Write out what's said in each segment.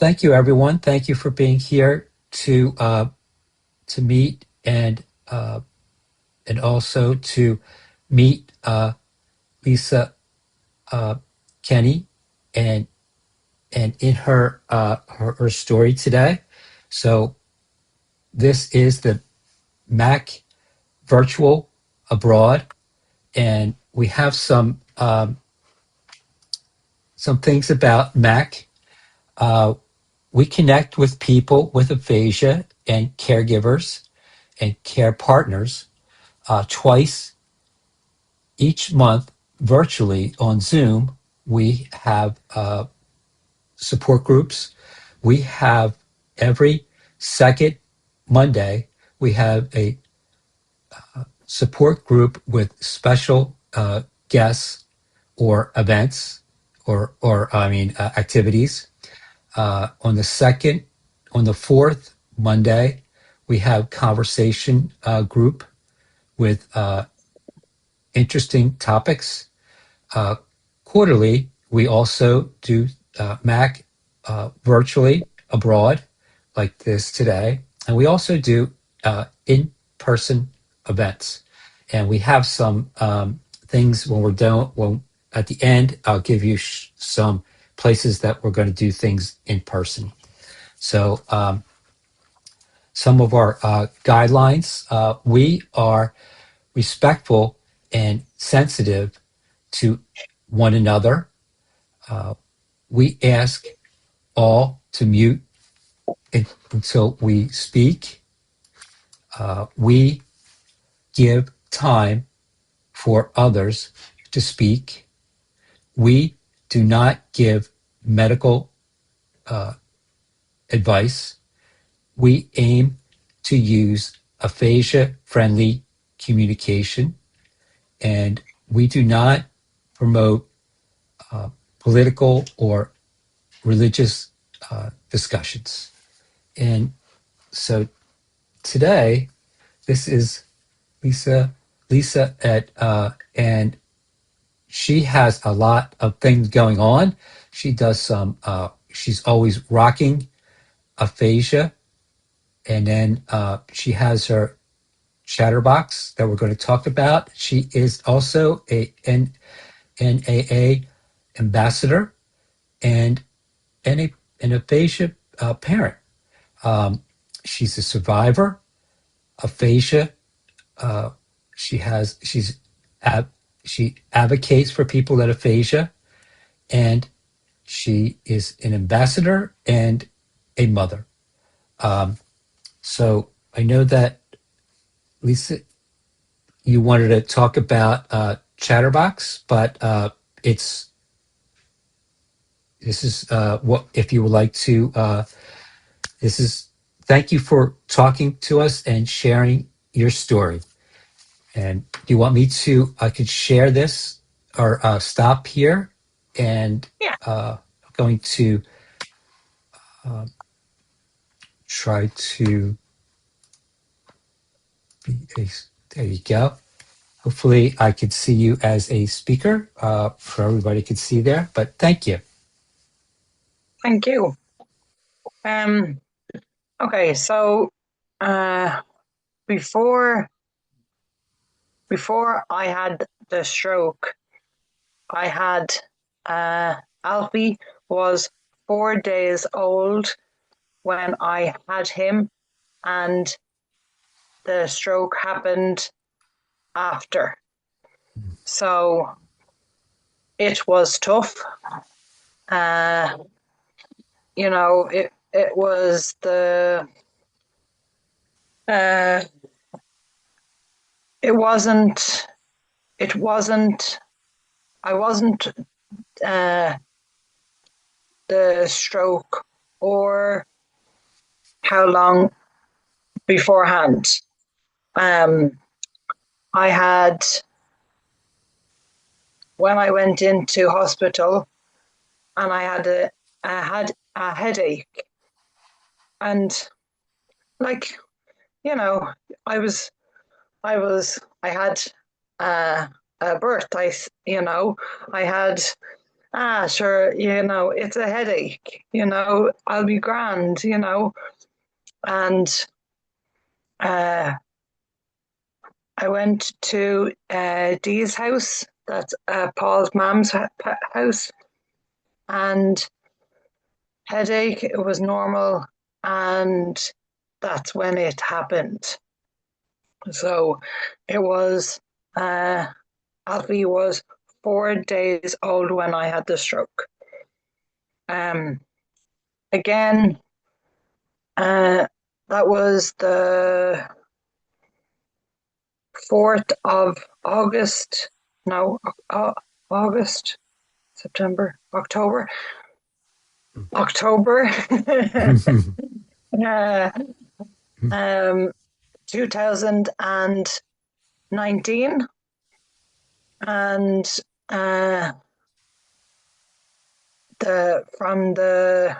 thank you, everyone. Thank you for being here to meet and also to meet Lisa Kenny and in her story today. So this is the MAAC virtual abroad, and we have some things about MAAC. We connect with people with aphasia and caregivers and care partners twice each month virtually on Zoom. We have support groups. We have every second Monday, we have a support group with special guests or events or activities. On the fourth Monday, we have conversation group with interesting topics. Quarterly, we also do MAAC virtually abroad, like this today, and we also do in-person events. And we have some things when we're done. When at the end, I'll give you some places that we're going to do things in person. So some of our guidelines: we are respectful and sensitive to one another. We ask all to mute until we speak. We give time for others to speak. We do not give medical advice. We aim to use aphasia-friendly communication, and we do not promote political or religious discussions. And so today, this is Lisa and she has a lot of things going on. She does she's always rocking aphasia, and then she has her chatterbox that we're going to talk about. She is also a NAA ambassador and an aphasia parent. She's a survivor aphasia. She advocates for people with aphasia, and she is an ambassador and a mother. So I know that Lisa, you wanted to talk about Chatterbox, but this is what if you would like to. Thank you for talking to us and sharing your story. And do you want me to? I could share this or stop here, and Yeah. I'm going to try to. There you go. Hopefully, I could see you as a speaker for everybody could see there. But thank you. Thank you. Okay, so before I had the stroke, I had Alfie was 4 days old when I had him, and the stroke happened after. So it was tough. It was the it wasn't I wasn't the stroke or how long beforehand. I had, when I went into hospital, and I had a headache, and I had a birth. I had Sure, it's a headache, I'll be grand, and uh, I went to Dee's house, that's Paul's mom's house, and headache, it was normal, and that's when it happened. So it was, Alfie was 4 days old when I had the stroke. Um, Again, that was the 4th of August. No, August, September, October. October uh, 2019. And the from the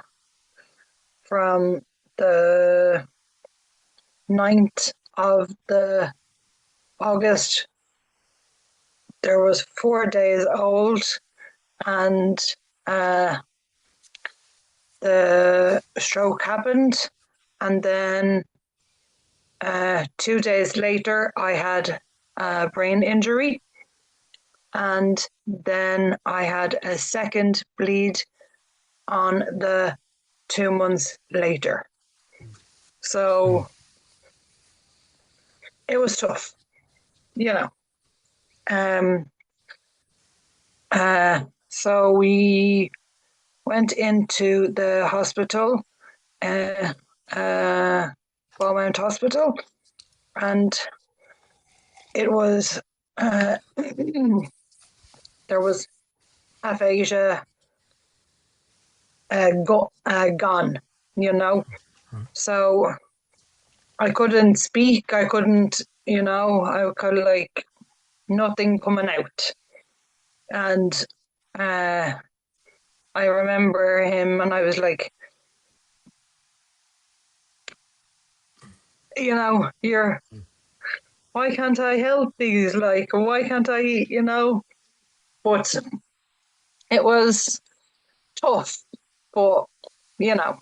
9th of the August, there was 4 days old, and the stroke happened, and then 2 days later I had a brain injury, and then I had a second bleed on the 2 months later. So it was tough, you know. So we went into the hospital, Beaumont Hospital, and it was there was aphasia gone, So I couldn't speak. I couldn't, I could like nothing coming out. And I remember him, and I was like, you're, why can't I help these? Like, why can't I, But it was tough, but, you know.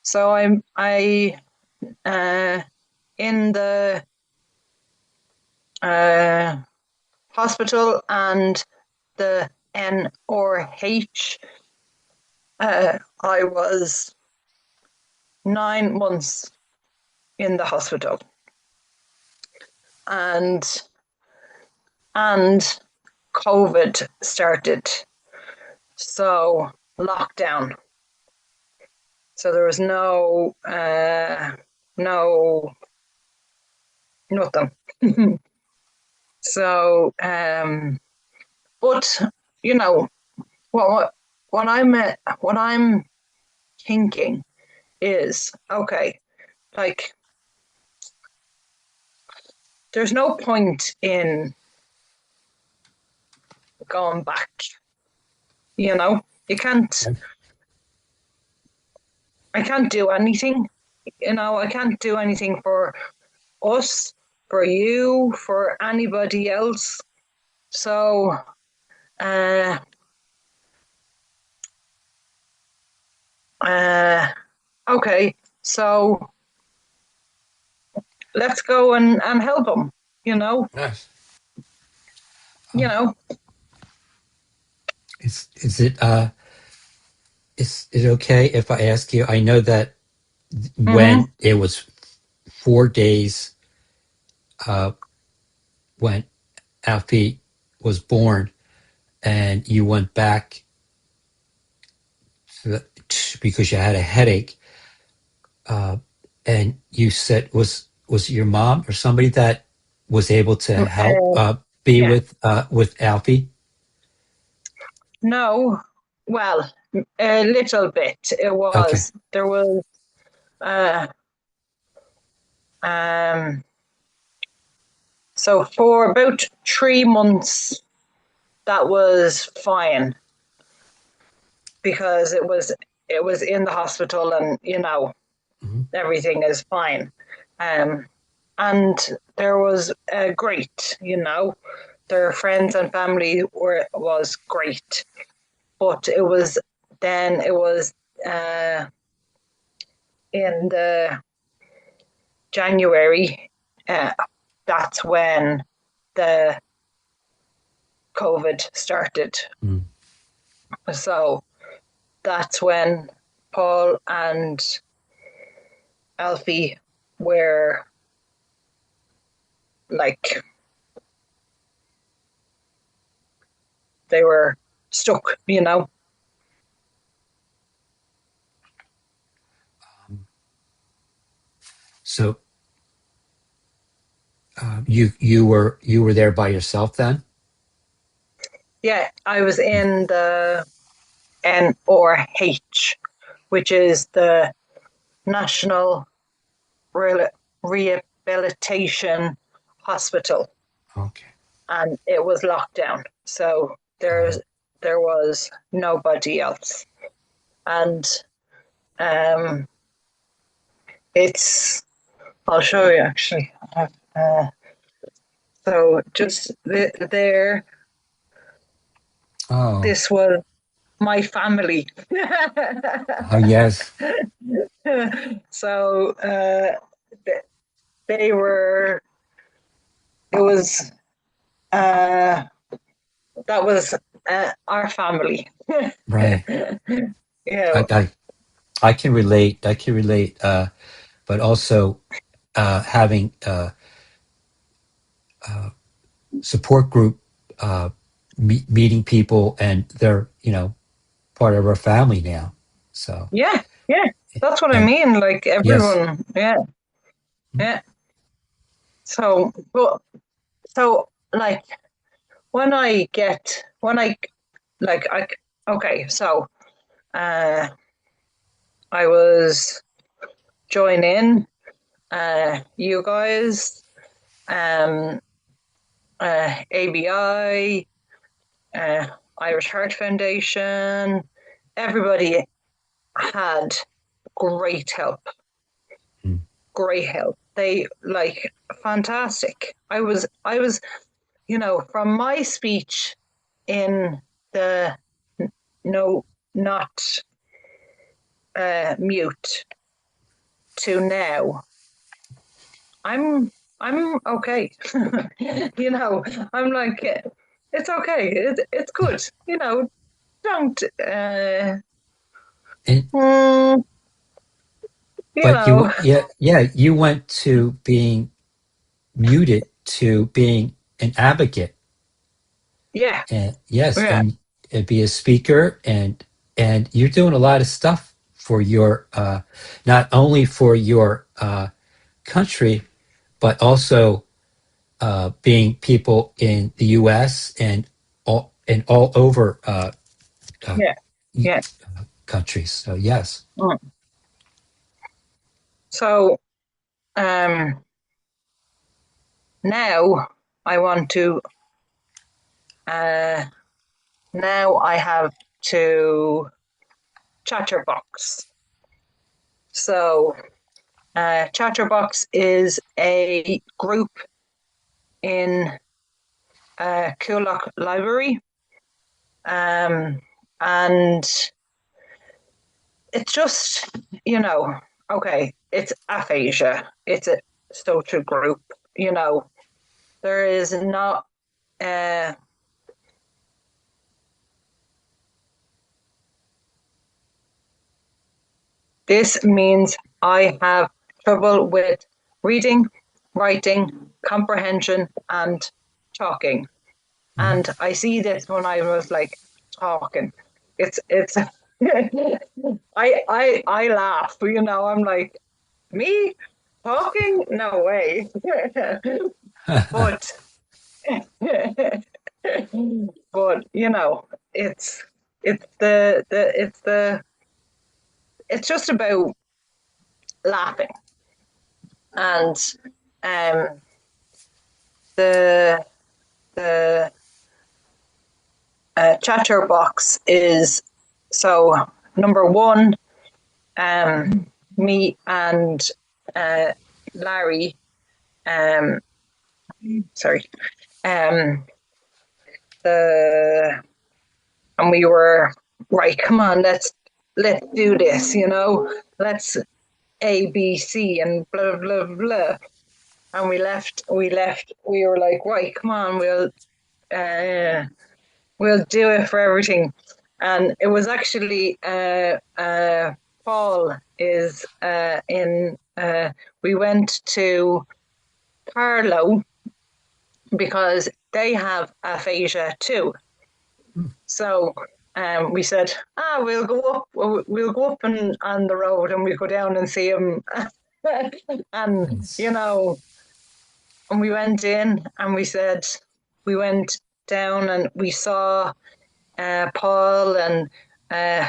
So I in the hospital and the NRH, I was 9 months in the hospital, and COVID started, so lockdown. So there was no nothing. So, but what I'm thinking is, okay, like there's no point in going back. You can't. I can't do anything. I can't do anything for us, for you, for anybody else. So, okay, so let's go and help them. Nice. You know. Is it okay if I ask you? I know that Mm-hmm. when it was 4 days when Alfie was born, and you went back because you had a headache, and you said was your mom or somebody that was able to help be Yeah. with Alfie? No. Well, a little bit. It Okay. was. There was. Uh, um. So for about 3 months, that was fine because it was in the hospital, and Mhm. everything is fine. And there was great, their friends and family was great, but it was in the January. That's when the COVID started. Mm. So that's when Paul and Alfie were like, they were stuck, you know. So you were there by yourself then? Yeah, I was in the NRH, which is the National Rehabilitation Hospital, Okay. and it was locked down. So there was nobody else, and um, it's. I'll show you actually. So just there, Oh, this was my family. oh yes. So they were. It was that was our family. Right. Yeah, I can relate. I can relate. But also having support group, meeting people, and they're part of our family now. So yeah, yeah. That's what I and mean. Like yes, everyone. Yeah, yeah. So, well, so like when I like I okay, so uh, I was joining you guys, um, ABI, uh, Irish Heart Foundation. Everybody had great help, mm, great help. They like fantastic. I was, from my speech in the no, not mute to now. I'm okay. I'm like, it's okay. It's good. Don't and mm, you but know, you went to being muted to being an advocate, yeah, and yes, yeah, and be a speaker, and you're doing a lot of stuff for your not only for your country, but also being people in the U.S. and all over uh, yeah, yeah. countries. So yes. Mm. So um, now I want to. Uh, Now I have to Chatterbox. So Chatterbox is a group in Coolock Library, and it's just okay. It's aphasia. It's a social group. There is not. Uh, this means I have trouble with reading, writing, comprehension, and talking. Mhm. And I see this when I was like talking. It's I laugh, I'm like, me talking? No way. but but it's it's just about laughing. And um the the chatterbox is so number one, me and Larry, um, sorry, um, the and we were right. Come on, let's do this. Let's ABC and blah blah blah. And we left. We were like, right, come on, we'll do it for everything. And it was actually Paul is in. We went to Carlow because they have aphasia too. So we said, we'll go up. We'll go up and on the road, and we'll go down and see him. And and we went in, and we went down, and we saw Paul and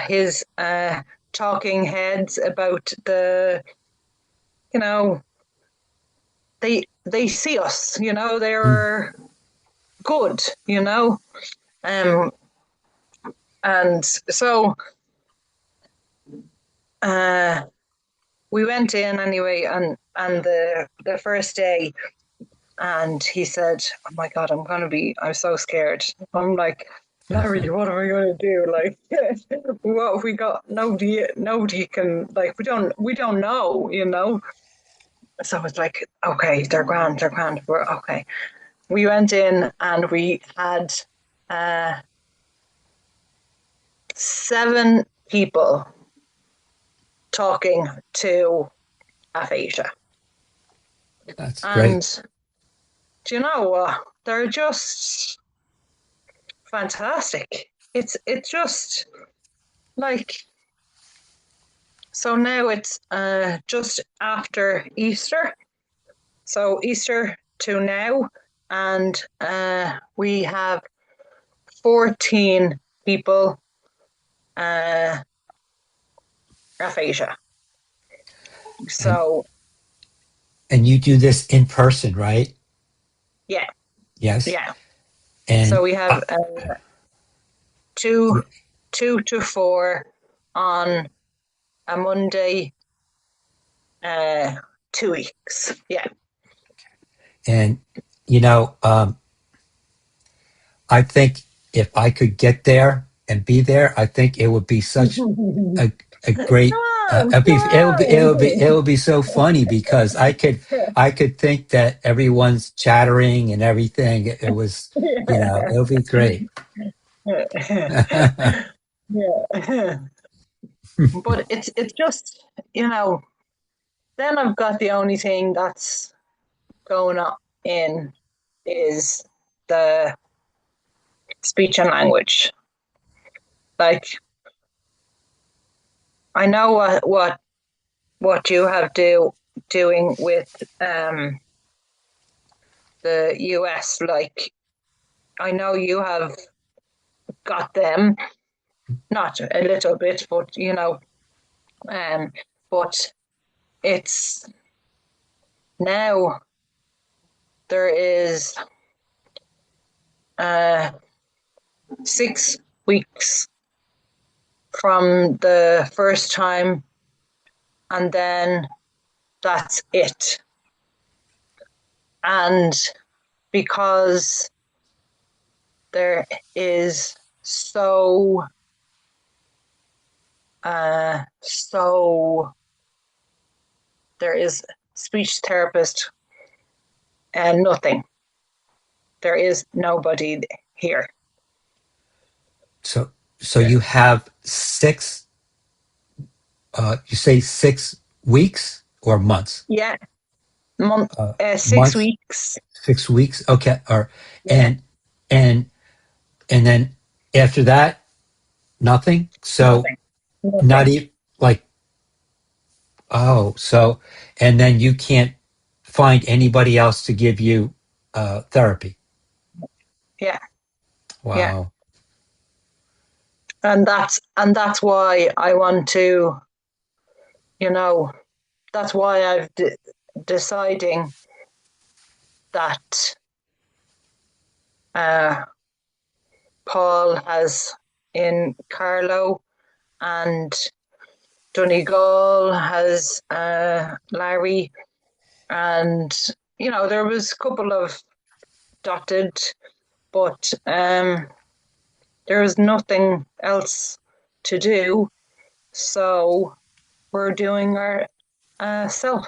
his talking heads about they see us, they're good, and so we went in anyway, and the first day, and he said, "Oh my God, I'm so scared." I'm like, Larry, what am I going to do? Like, what have we got? Nobody can, like, we don't know. So it's like, okay, they're grand. We're okay. We went in, and we had 7 people talking to aphasia. That's And great. do you know what? They're just fantastic. It's just like, so now it's just after Easter. So Easter to now, and we have 14 people aphasia. So And you do this in person, right? yeah, Yes. yeah. So And we have 2 to 4 on a Monday, 2 weeks. Yeah. and I think if I could get there and be there, I think it would be such Come a great. on, come It would on. be so funny because I could think that everyone's chattering and everything. It was, it'll be great. Yeah. But it's just, then I've got the only thing that's going on in is the speech and language. Like, I know what you have doing with the US. Like, I know you have got them, not a little bit, but but it's now there is 6 weeks from the first time, and then that's it. And because there is so there is speech therapist and nothing. There is nobody here. So you have 6. You say 6 weeks or months? Yeah, 6 Months, weeks. 6 weeks. Okay. Or Yeah, and and and then after that, nothing. So nothing, not nothing. even like, so and then you can't find anybody else to give you therapy. Yeah, yeah, Wow. and that's why I want to. That's why I've deciding that Paul has in Carlow, and Donegal has Larry, and there was a couple of dotted but there was nothing else to do, so we're doing our self.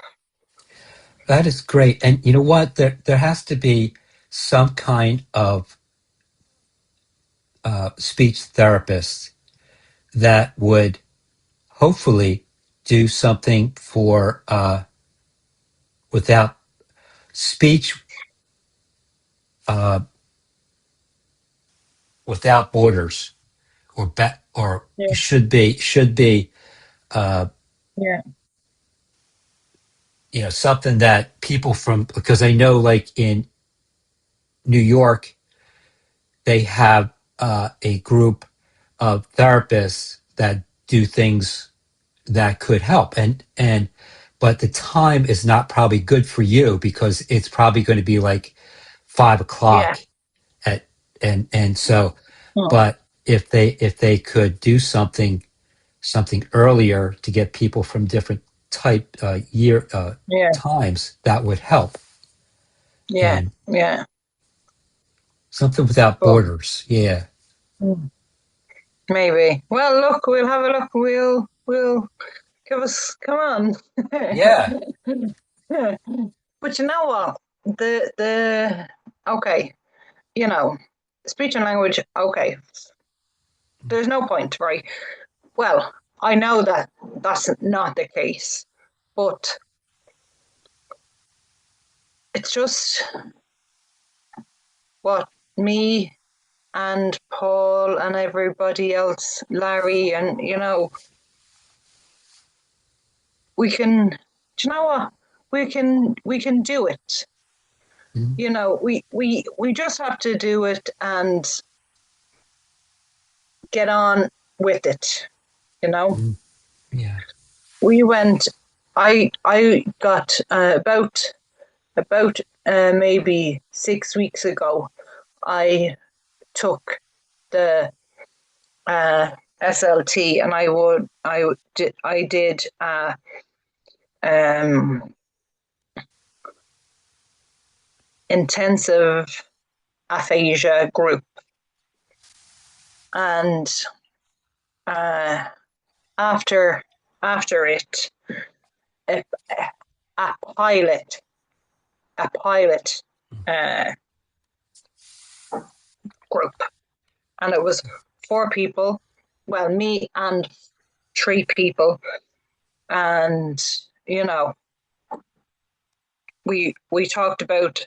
That is great. And you know what? There has to be some kind of speech therapist that would hopefully do something for without speech uh, without borders, or Yeah, should be uh, yeah, something that people from, because I know like in New York they have a group of therapists that do things that could help, and but the time is not probably good for you because it's probably going to be like 5 o'clock yeah. at and so, Hmm. but if they could do something earlier to get people from different type year Yeah, times, that would help. yeah, And yeah. something without But borders. Yeah. maybe. Well, look, we'll have a look. We'll give us. Come on. Yeah. But you know what? The okay, you know, speech and language. Okay, there's no point, right? Well, I know that that's not the case, but it's just what me and Paul and everybody else, Larry, and we can. Do you know what? We can do it. Mhm. We just have to do it and get on with it. You know, Mhm. Yeah. we went. I got about maybe 6 weeks ago. I took the SLT, and I did um, intensive aphasia group, and uh, after it, a, a pilot a pilot uh, group, and it was 4 people. Well, me and 3 people, and you know, we talked about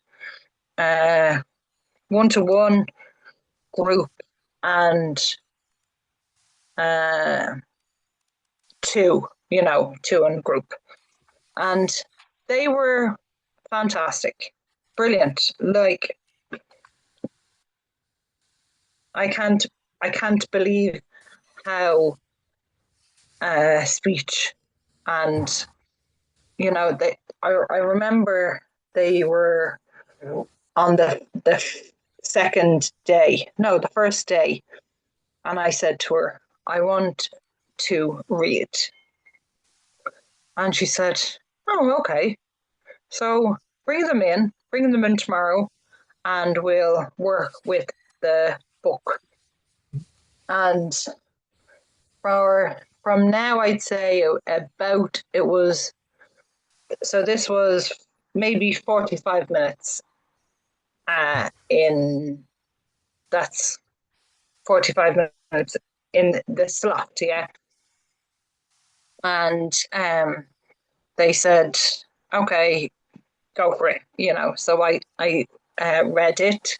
one to one group and uh, two in group, and they were fantastic, brilliant. Like I can't I can't believe how speech and I remember they were on the second day, no, the first day, and I said to her, I want to read. And she said, oh, okay. So bring them in tomorrow, and we'll work with the book. And from now, I'd say about it was, so this was maybe 45 minutes in that's 45 minutes in the slot, yeah. And they said, okay, go for it, So I read it,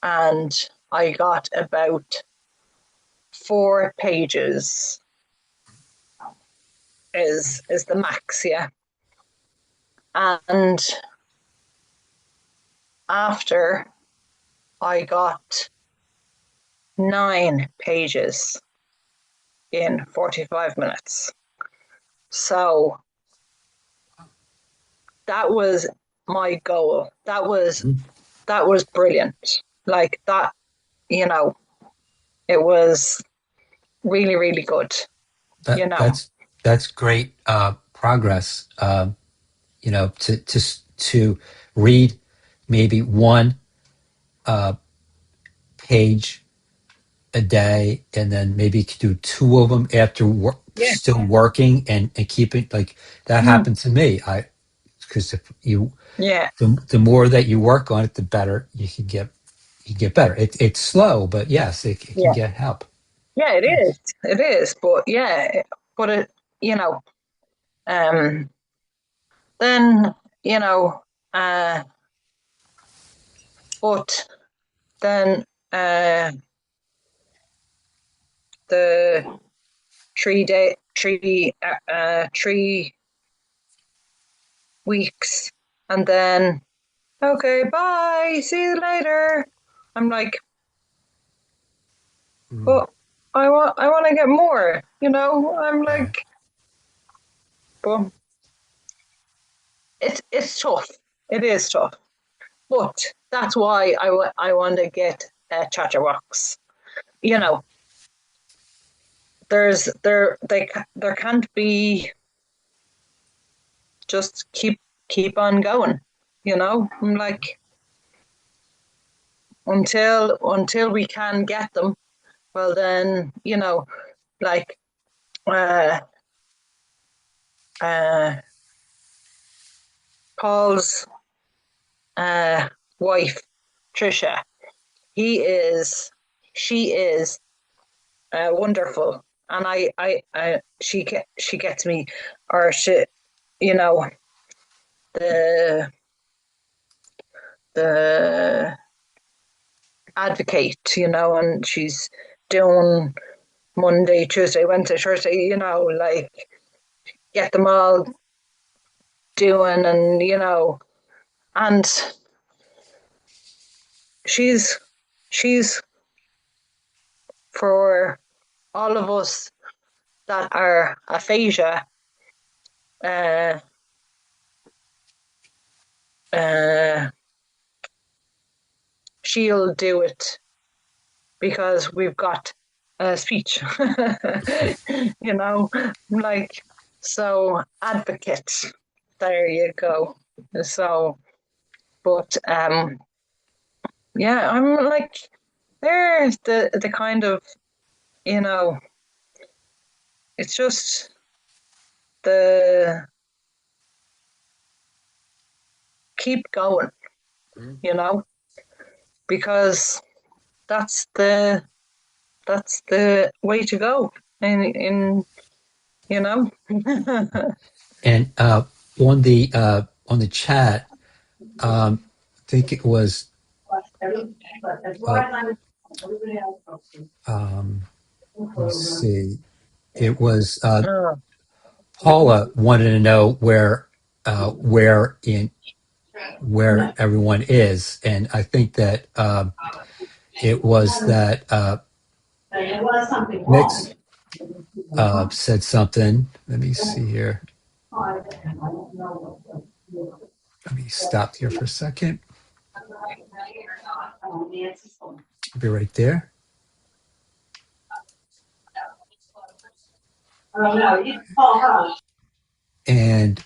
and I got about 4 pages is the max, yeah. And after I got 9 pages in 45 minutes. So that was my goal. Mhm. That was brilliant. Like that, you know, it was really, really good, That you know. that's great progress. To read maybe one page a day, and then maybe you could do two of them after work, Yeah. still working, and keep it like that Mm. happened to me. Because if you Yeah. the more that you work on it, the better you get better. It's slow, but yes, it can Yeah. get help. Yeah, it Yes. is. It is. But yeah, but it, you know, um, then, you know, uh, but then the 3 weeks, and then okay, bye, see you later. I'm like, Mm, but I want to get more, you know. I'm right. like, but it's tough. It is tough, but that's why I want to get chatterbox. You know, there can't be just keep on going. You know, I'm like until we can get them. Well, then like uh, uh, Paul's uh, wife, Trisha. He is, she is wonderful, and she gets me, or she, you know, the the advocate, and she's doing Monday, Tuesday, Wednesday, Thursday, like get them all doing, and and she's she's for all of us that are aphasia. Uh, uh, she'll do it because we've got a speech, like, so advocate. There you go. So, but yeah, I'm like, there's the kind of, you know, it's just the keep going, Mm. you know, because that's the that's the way to go in you know. And on the chat, I think it was uh, um, let me see. It was Oh, Paula wanted to know where everyone is, and I think that it was that Mix said something. Let me see here. Let me stop here for a second. I'll be right there. And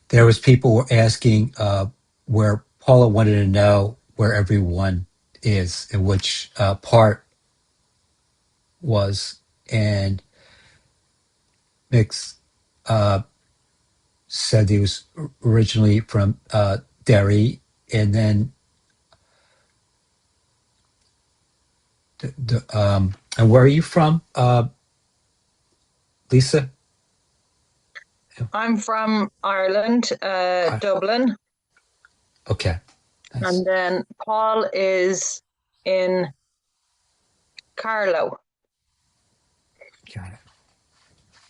there was people were asking where Paula wanted to know where everyone is and which part was, and Mix uh, said he was originally from Derry, and then and where are you from, Lisa? I'm from Ireland, Uh, Dublin, okay, nice, and then Paul is in Carlow. got it.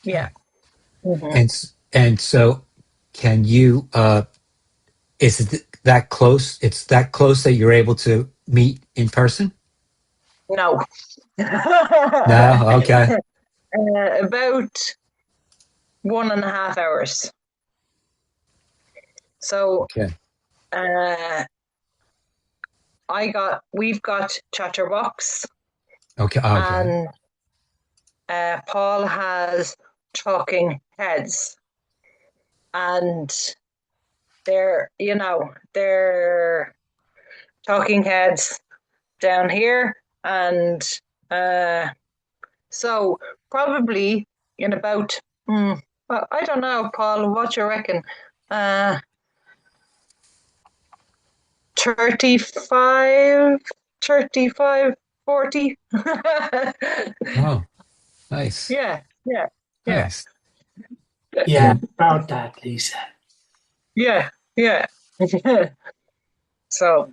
Yeah. Okay, Hmm. and so can you? Is it that close? It's that close that you're able to meet in person? No. No, okay, About 1.5 hours. So okay, uh, we've got Chatterbox, okay, okay, and Paul has Talking Heads, and they're Talking Heads down here, And so probably in about, well, I don't know, Paul, what you reckon? 35, 40. Oh, nice. Yeah, yeah, yeah, Nice. Yeah, And about that, Lisa. yeah, yeah. So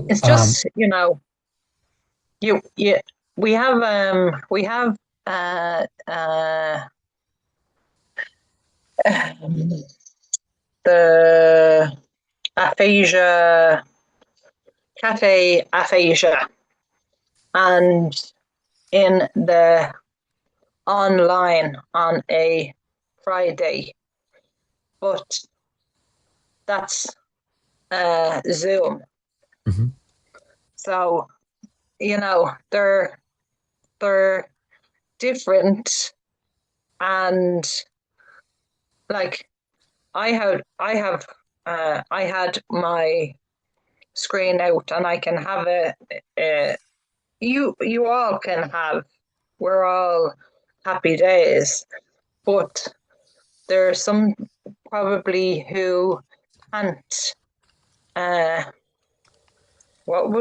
it's um, just, you we have uh uh the aphasia cafe aphasia, and in the online on a Friday, but that's Zoom. mhm. So they're different, and like I had my screen out, and I can have a you all can have. We're all happy days, but there are some probably who can't. Uh, what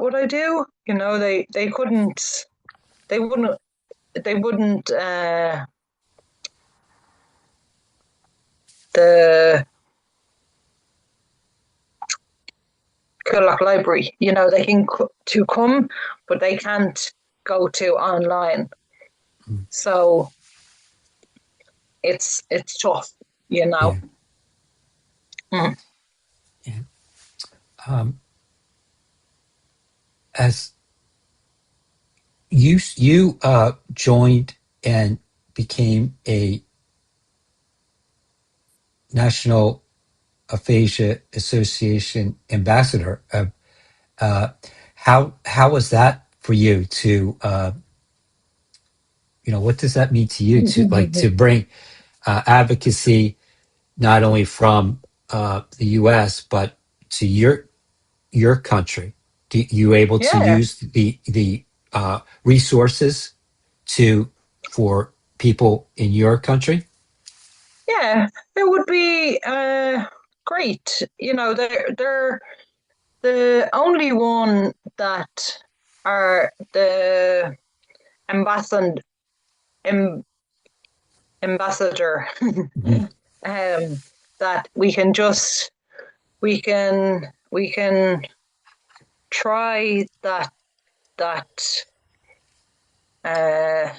would I do? They couldn't. They wouldn't. They wouldn't. The Culloch Library. They can to come, but they can't go to online. Mm. So it's tough. Yeah. Mm. Yeah. As you joined and became a National Aphasia Association ambassador, how was that for you to what does that mean to you to bring advocacy not only from the U.S. but to your country? Do you able to Yeah, use the resources for people in your country? yeah, it would be great. They're the only one that are the ambassador am, ambassador Mhm. that we can try that uh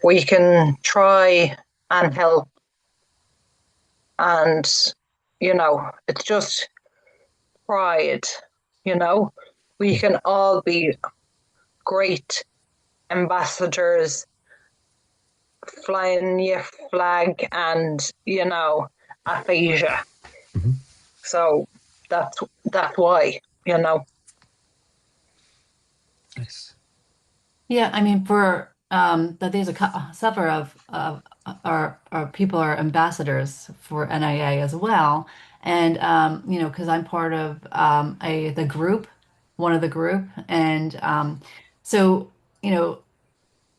we can try and help, and it's just pride. We can all be great ambassadors, flying your flag, and aphasia. Mhm. So that's why. Nice. Yeah, I mean, for that there's several of our people are ambassadors for NIA as well, and because I'm part of the group, one of the group, and so you know,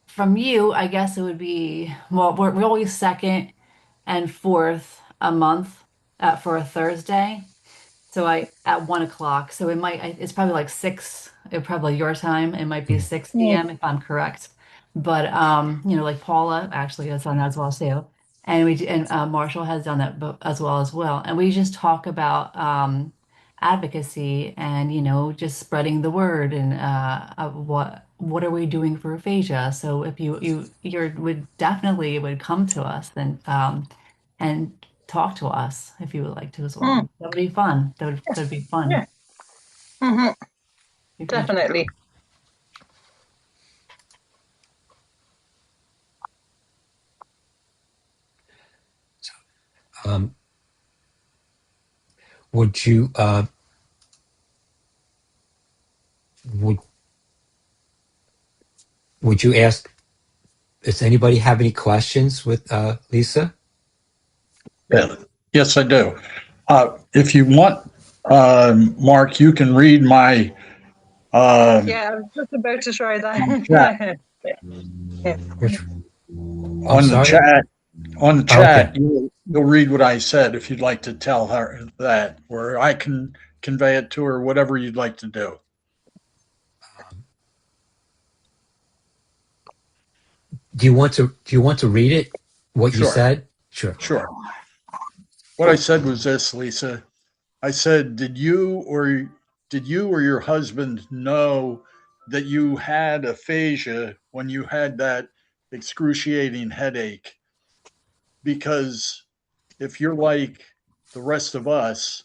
from you, I guess it would be well, we're always second and fourth a month for a Thursday. So I at 1 o'clock. So it's probably like six, probably your time. It might be Mm. 6 p.m. if I'm correct. But like Paula actually has done that as well too. And Marshall has done that as well. And we just talk about advocacy and just spreading the word and of what are we doing for aphasia. So if you would definitely would come to us and talk to us if you would like to as Mm, well. That would be fun. That'd be fun. yeah, hmm Be pretty fun. definitely. Um, would you would would you ask? Does anybody have any questions with Lisa? Yeah. Yes, I do. If you want Mark, you can read my Yeah, I was just about to try chat that. Yeah. Which I'm on the sorry. chat. On the Okay. chat, you'll read what I said if you'd like to tell her that, or I can convey it to her, whatever you'd like to do. Do you want to read it? What you Sure, said? Sure. sure. What I said was this, Lisa. I said, did you or your husband know that you had aphasia when you had that excruciating headache? Because if you're like the rest of us,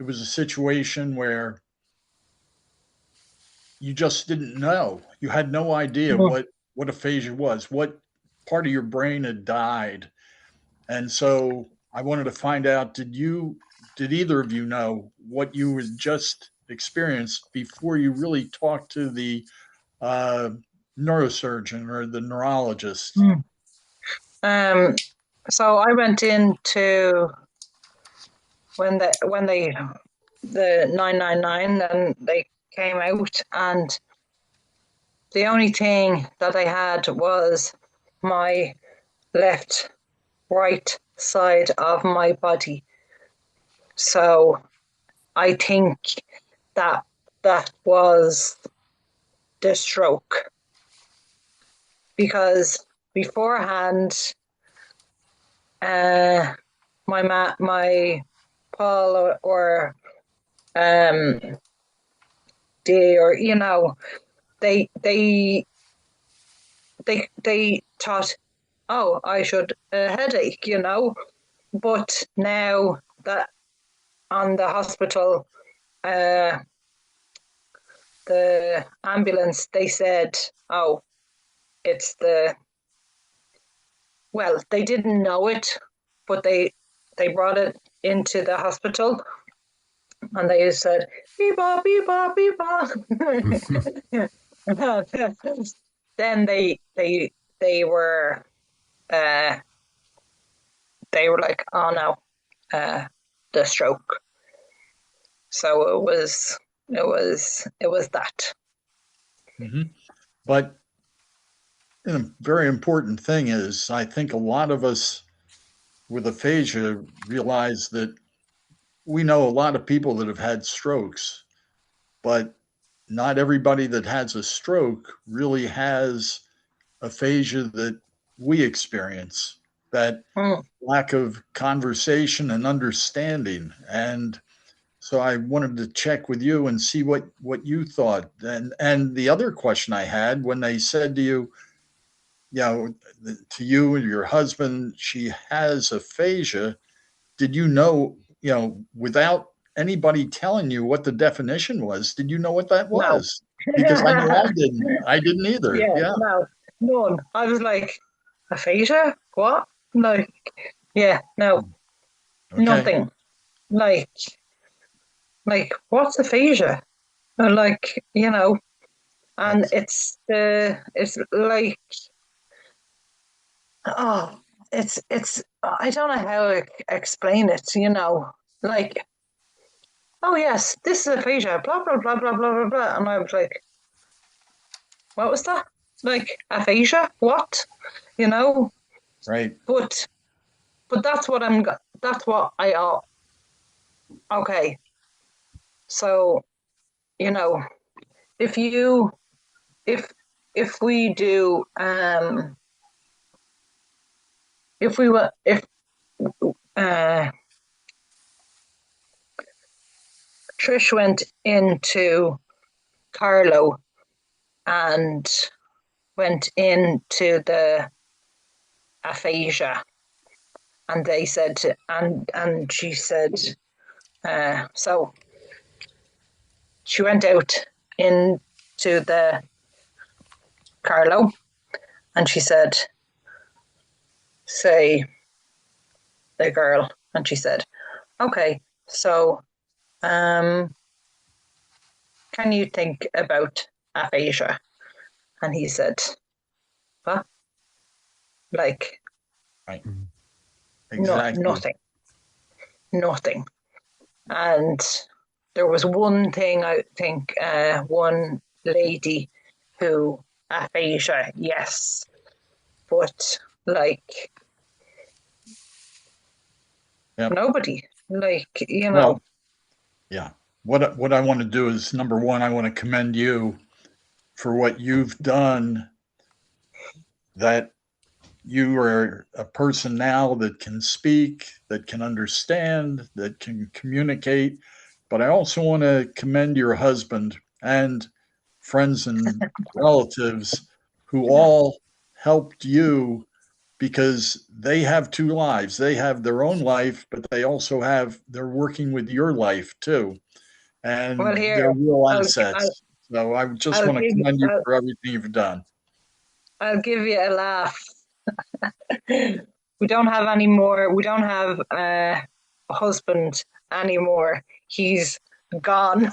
it was a situation where you just didn't know. You had no idea what aphasia was, what part of your brain had died. And so I wanted to find out, did either of you know what you had just experienced before you really talked to the uh, neurosurgeon or the neurologist? Um, so I went into when they the 999, and they came out, and the only thing that I had was my left right side of my body. So I think that that was the stroke, because beforehand, my Paul or D, or they thought, oh, I should a headache, but now that on the hospital, uh, the ambulance, they said, oh, it's they didn't know it, but they brought it into the hospital, and they said, beep-bop, beep-bop, beep-bop. Then they were uh, they were like, oh no, the stroke. So it was that. Mm-hmm. But a very important thing is, I think a lot of us with aphasia realize that we know a lot of people that have had strokes, but not everybody that has a stroke really has aphasia that we experience, that Mm. lack of conversation and understanding. And so I wanted to check with you and see what you thought. And the other question I had, when they said to you, to you and your husband, she has aphasia, did you know, without anybody telling you what the definition was, did you know what that No. was? Because I know I didn't. I didn't either. Yeah, Yeah. no, none. I was like, aphasia? What? Like, yeah, no, Okay. nothing. Like, what's aphasia? Like, and That's it's like, oh, it's I don't know how to explain it. Like, oh yes, this is aphasia, blah blah blah blah blah blah blah, and I was like, what was that? Like aphasia? What? You know? right. But that's what That's what I. Okay, so you know, if you if if we do if we were if uh Trish went into Carlo and went into the aphasia, and they said and she said, so she went out into the Carlo, and she said, say the girl, and she said, okay, so can you think about aphasia? And he said, what? Like, Right. no, Exactly. nothing. And there was one thing, I think, one lady who aphasia, yes, but like Yep. nobody, like, you know. Well, yeah. What I want to do is, number one, I want to commend you for what you've done, that you are a person now that can speak, that can understand, that can communicate. But I also want to commend your husband and friends and relatives who all helped you, because they have two lives. They have their own life, but they're working with your life too. Well, And here, they're real I'll, assets. So I just I'll want to give, commend you I'll, for everything you've done. I'll give you a laugh. We don't have any more. We don't have a husband anymore. He's gone.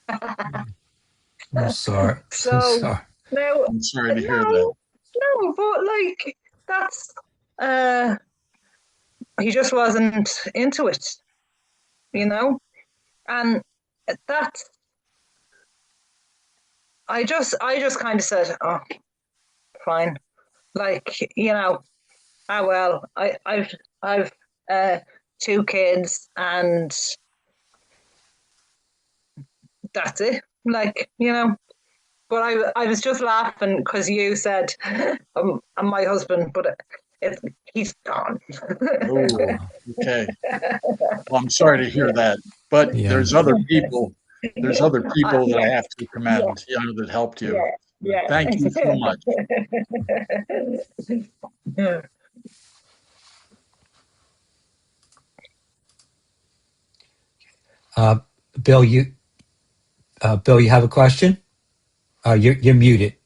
I'm sorry. So So sorry. now, I'm sorry to hear that. no, but like that's he just wasn't into it, you know, and that's I just kind of said, oh, fine, like, you know, ah well, I've two kids and that's it, like, you know. But I was just laughing because you said I'm my husband, but he's gone. Oh, okay. Well, I'm sorry to hear that. But Yeah. there's other people. There's other people that I Yeah, have to yeah, commend, that helped you. yeah, yeah. Thank you so much. Uh, Bill, Bill, you have a question? You're muted.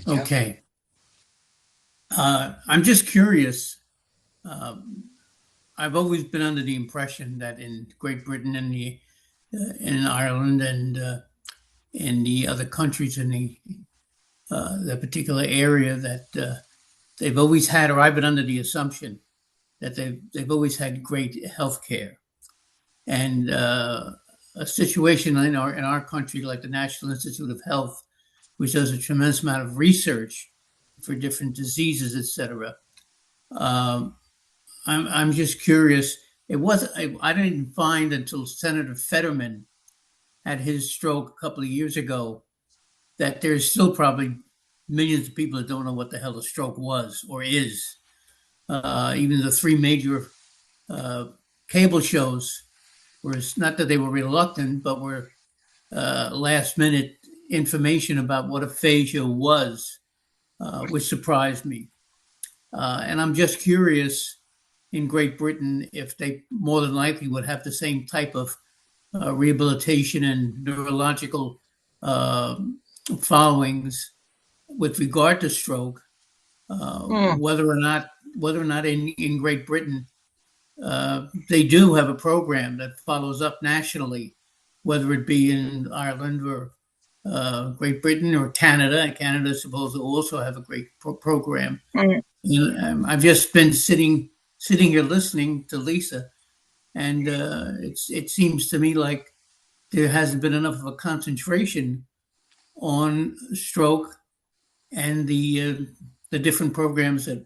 Yeah. Okay. I'm just curious. I've always been under the impression that in Great Britain and in Ireland and in the other countries in the particular area that they've always had, or I've been under the assumption that they've always had great health care. And a situation in our country, like the National Institute of Health, which does a tremendous amount of research for different diseases, etc. I'm just curious. I didn't find until Senator Fetterman had his stroke a couple of years ago that there's still probably millions of people that don't know what the hell a stroke was or is. Even the three major cable shows were, not that they were reluctant, but were last minute information about what aphasia was, which surprised me. And I'm just curious in Great Britain if they more than likely would have the same type of rehabilitation and neurological followings with regard to stroke. Whether or not in Great Britain they do have a program that follows up nationally, whether it be in Ireland or Great Britain or Canada. Canada is supposed to also have a great program. Mm. I've just been sitting here listening to Lisa, and it seems to me like there hasn't been enough of a concentration on stroke and the different programs that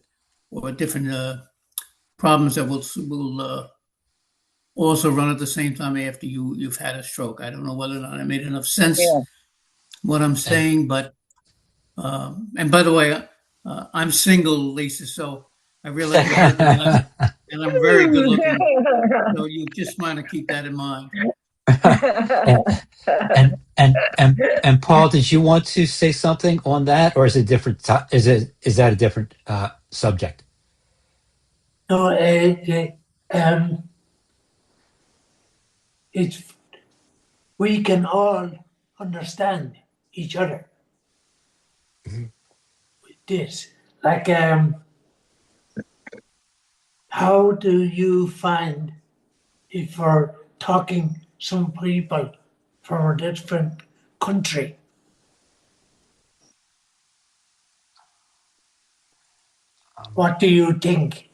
or different problems that will also run at the same time after you've had a stroke. I don't know whether or not I made enough sense Yeah. what I'm And, saying, but and by the way, I'm single, Lisa, so I realize you're living less, and I'm very good looking. So you just want to keep that in mind. and Paul, did you want to say something on that, or is it different? Is that a different subject? No, it's we can all understand each other with this. Like, how do you find if for talking some people from a different country. What do you think?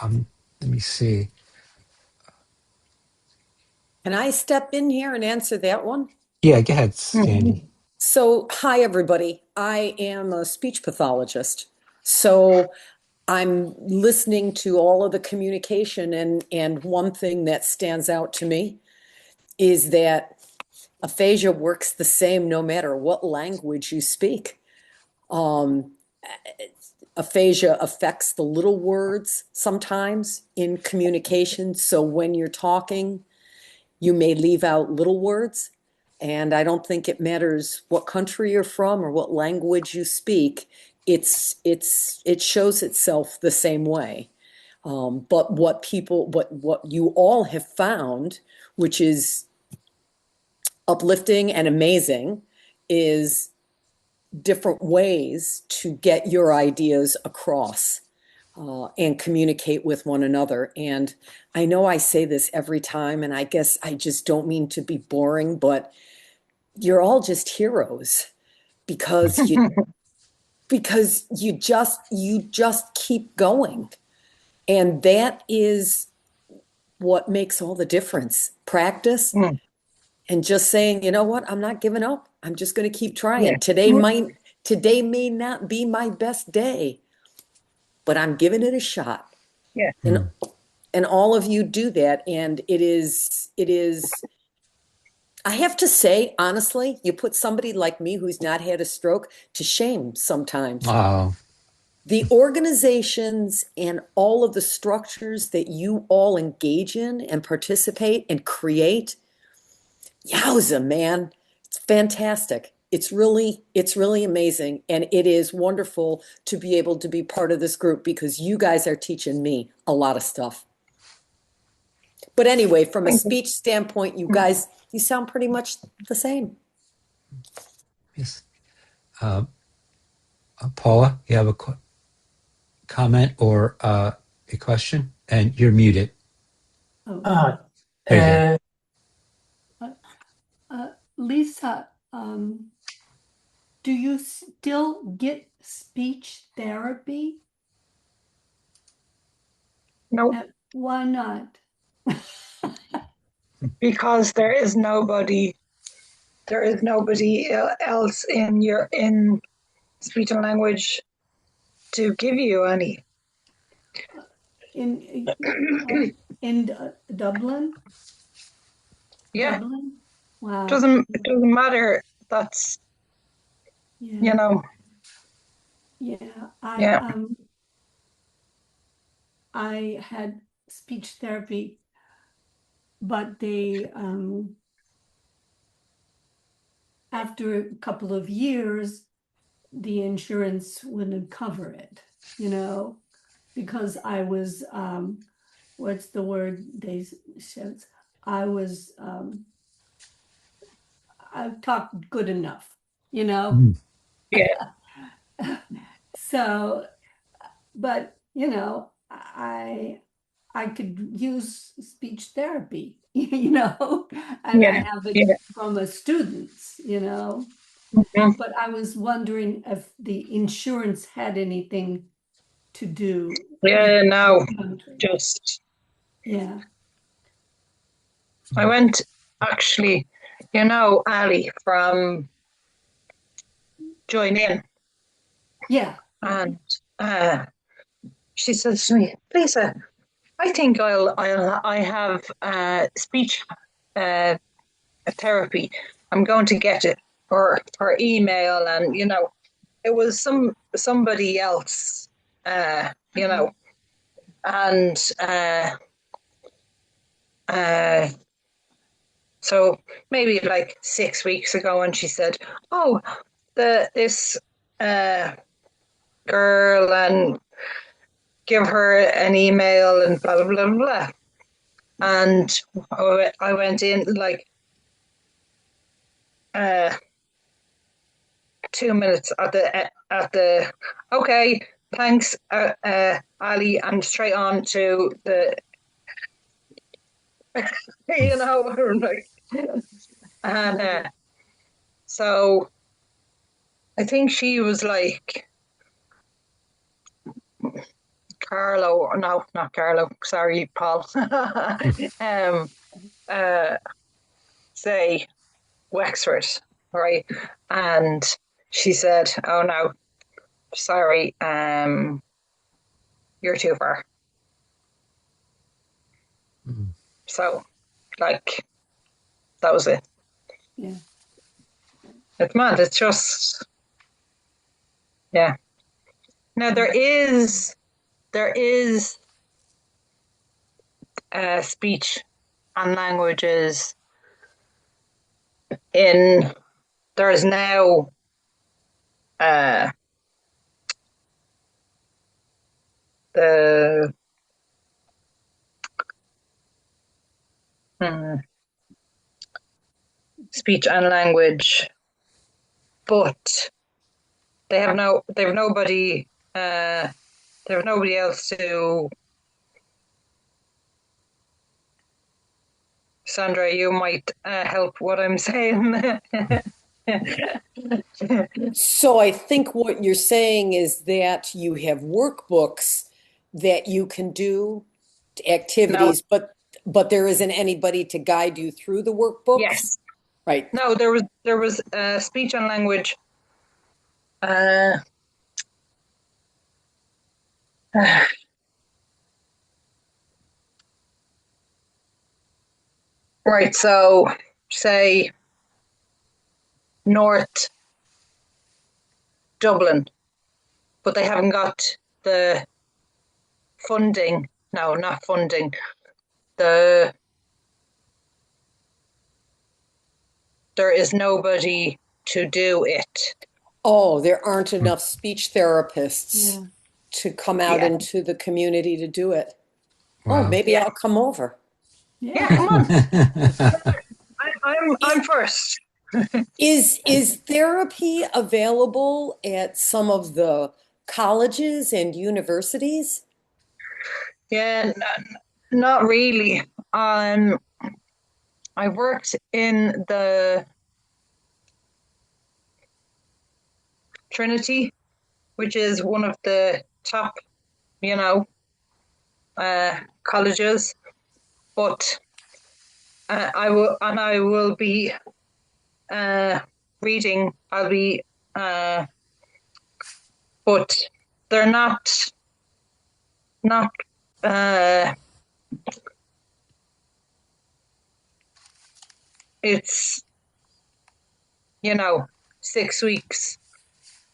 Let me see. Can I step in here and answer that one? Yeah, go ahead, Sandy. So, hi, everybody. I am a speech pathologist. So, I'm listening to all of the communication, and one thing that stands out to me is that aphasia works the same no matter what language you speak. Aphasia affects the little words sometimes in communication. So, when you're talking, you may leave out little words. And I don't think it matters what country you're from or what language you speak. It shows itself the same way. But what you all have found, which is uplifting and amazing, is different ways to get your ideas across. And communicate with one another. And I know I say this every time, and I guess I just don't mean to be boring, but you're all just heroes because you just keep going. And that is what makes all the difference. Practice and just saying, you know what, I'm not giving up. I'm just going to keep trying. Yeah. Today may not be my best day, but I'm giving it a shot. Yeah. And all of you do that. And it is, I have to say, honestly, you put somebody like me who's not had a stroke to shame sometimes. Wow. The organizations and all of the structures that you all engage in and participate and create, yowza, man, it's fantastic. It's really amazing. And it is wonderful to be able to be part of this group because you guys are teaching me a lot of stuff. But anyway, from a speech standpoint, you guys, you sound pretty much the same. Yes. Paula, you have a comment or a question? And you're muted. Uh, There you Lisa, do you still get speech therapy? No, Why not? because there is nobody else in speech and language to give you any. In Dublin? Yeah, Dublin? Wow. it doesn't matter. That's Yeah. you know. Yeah. I had speech therapy, but they after a couple of years, the insurance wouldn't cover it, because I was what's the word they said? I talked good enough, go. Yeah. So, but I could use speech therapy, and I have it from a students, But I was wondering if the insurance had anything to do. Yeah, no, Country. just Yeah. I went actually, Ali from Join In, Yeah. and she says to me, Lisa, I think I have speech therapy. I'm going to get it for email, and it was somebody else, and so maybe like 6 weeks ago, and she said, "Oh, this girl, and give her an email and blah blah blah blah." And I went in like 2 minutes at the okay, thanks, Ali, and straight on to the, you know, and so I think she was like Carlo, no, not Carlo, sorry, Paul. Say Wexford, right? And she said, "Oh no, sorry, you're too far." Mm. So, like, that was it. Yeah. It's mad. It's just, yeah. Now there is speech and languages in. There is now the speech and language, but they have nobody else to. Sandra, you might help what I'm saying. So I think what you're saying is that you have workbooks that you can do, No, activities, but there isn't anybody to guide you through the workbooks? yes. Right. No, there was speech and language. Right, so say North Dublin, but they haven't got the funding. No, not funding. There is nobody to do it. Oh, there aren't enough speech therapists to come out Yeah. into the community to do it. Wow. Oh, maybe I'll come over. Yeah, come on. I'm first. Is therapy available at some of the colleges and universities? Yeah, not really. I worked in the Trinity, which is one of the top, you know, colleges, but I will be reading. I'll be, but they're not. It's 6 weeks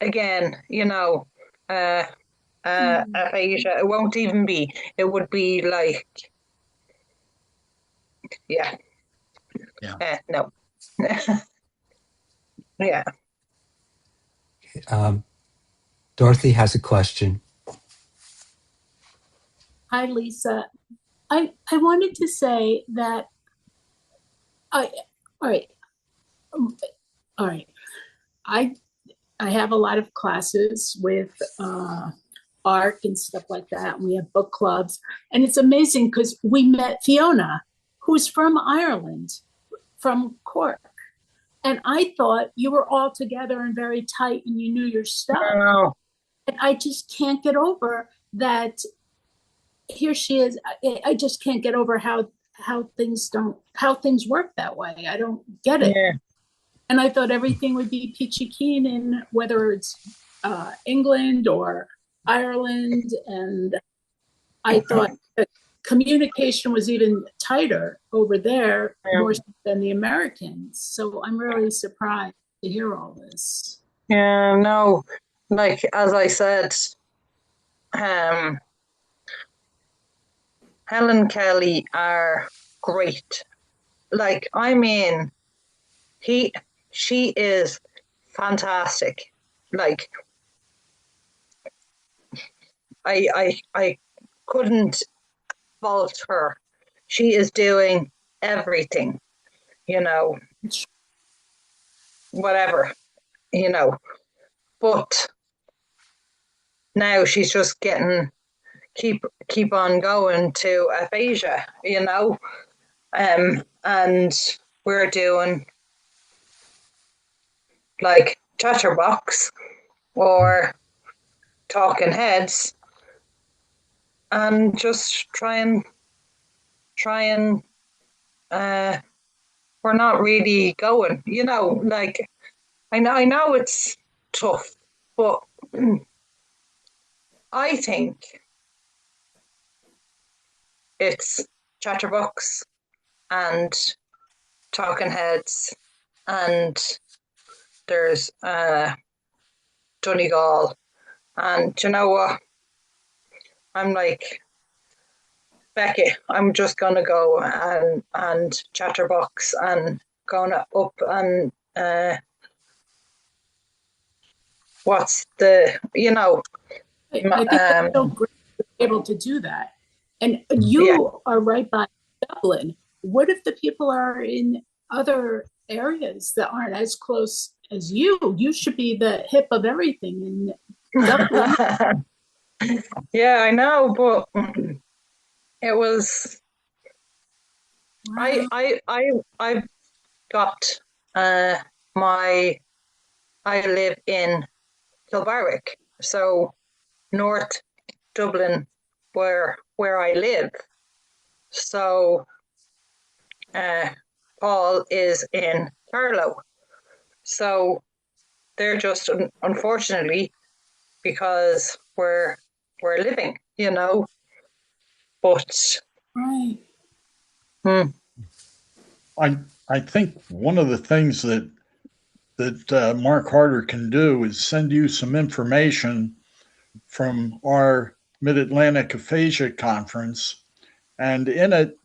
again. Aphasia. It won't even be. It would be like, yeah. No. Yeah. Dorothy has a question. Hi, Lisa. I wanted to say that all right. I have a lot of classes with art and stuff like that. And we have book clubs, and it's amazing because we met Fiona, who's from Ireland, from Cork, and I thought you were all together and very tight, and you knew your stuff. No. And I just can't get over that. Here she is. I just can't get over how things work that way. I don't get it. Yeah. And I thought everything would be peachy keen in whether it's England or Ireland. And I thought that communication was even tighter over there, more so than the Americans. So I'm really surprised to hear all this. Yeah, no, like as I said, Helen Kelly are great. Like, I mean, she is fantastic. Like, I couldn't fault her. She is doing everything, whatever, but now she's just getting keep on going to aphasia, and we're doing like chatterbox or talking heads, and just try and we're not really going, like I know it's tough, but I think it's chatterbox and talking heads, and there's Donegal, and you know what? I'm like, Becky, I'm just gonna go and chatterbox and gonna up and what's the I think that's so great to be able to do that. And you are right by Dublin. What if the people are in other areas that aren't as close as you? You should be the hip of everything in Dublin. Yeah, I know, but it was Wow. I've got I live in Kilbarwick, so North Dublin, where I live. So Paul is in Carlow, so they're just unfortunately, because we're living, but Right. I think one of the things that Mark Harder can do is send you some information from our Mid-Atlantic Aphasia Conference, and in it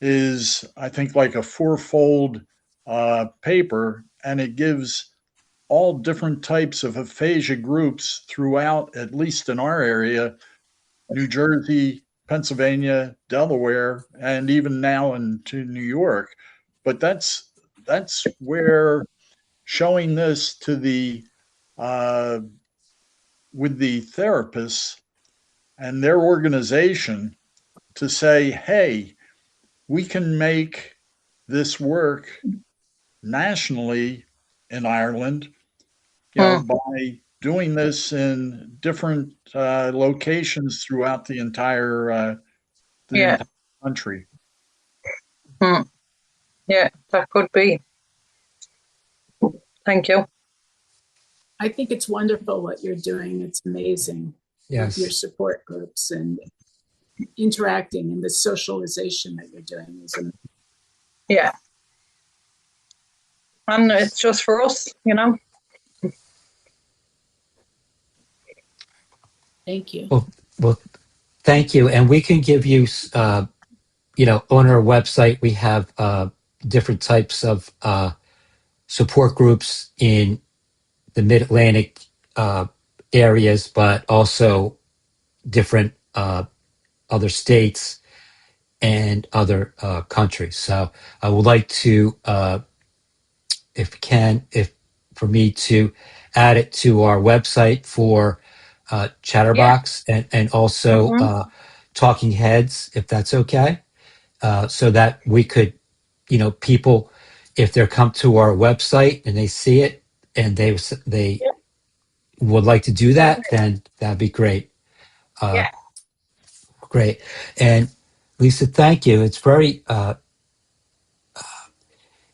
is, I think, like a fourfold paper, and it gives all different types of aphasia groups throughout, at least in our area, New Jersey, Pennsylvania, Delaware, and even now into New York. But that's where showing this to the with the therapists and their organization to say, hey, we can make this work nationally in Ireland, by doing this in different locations throughout the entire country. Yeah, that could be. Thank you. I think it's wonderful what you're doing. It's amazing. Yes. With your support groups and interacting, and the socialization that you're doing is amazing. Yeah. And it's just for us, Thank you. Well, thank you. And we can give you, on our website, we have different types of support groups in the Mid-Atlantic areas, but also different other states and other countries. So I would like to, if for me to add it to our website for Chatterbox and also Talking Heads, if that's okay, so that we could, people, if they come to our website and they see it and they would like to do that, then that'd be great. Great. And Lisa, thank you. It's very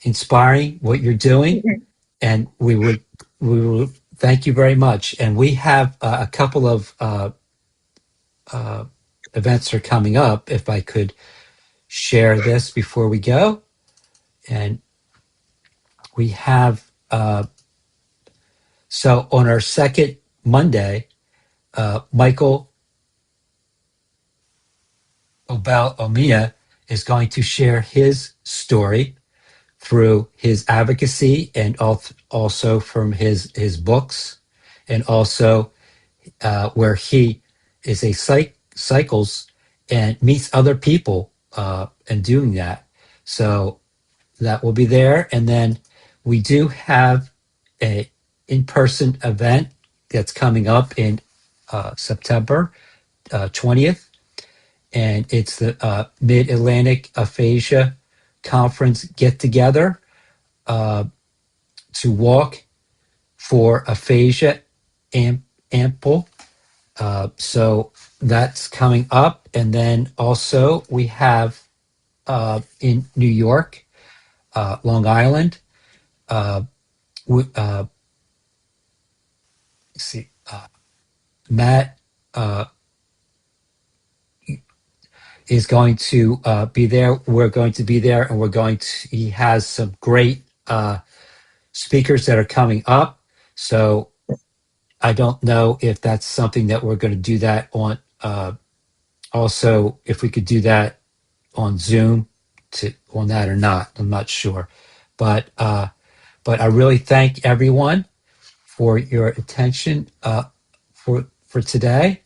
inspiring what you're doing, and we would thank you very much. And we have a couple of events are coming up. If I could share this before we go, and we have so on our second Monday, Michael Omia is going to share his story through his advocacy and also from his books, and also where he is a cycles and meets other people and doing that. So that will be there. And then we do have a in-person event that's coming up in September 20th, and it's the Mid-Atlantic Aphasia Conference get-together to walk for aphasia ample. So that's coming up. And then also we have in New York, Long Island, let's see, Matt is going to be there. We're going to be there, and he has some great speakers that are coming up. So I don't know if that's something that we're going to do that on. Also, if we could do that on Zoom on that or not, I'm not sure. But I really thank everyone for your attention for today,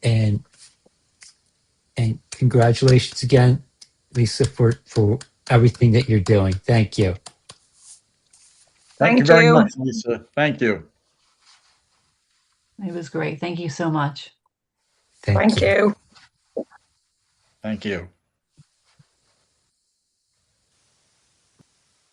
and congratulations again, Lisa, for everything that you're doing. Thank you. Thank you very much, Lisa. Thank you. It was great. Thank you so much. Thank you. Thank you.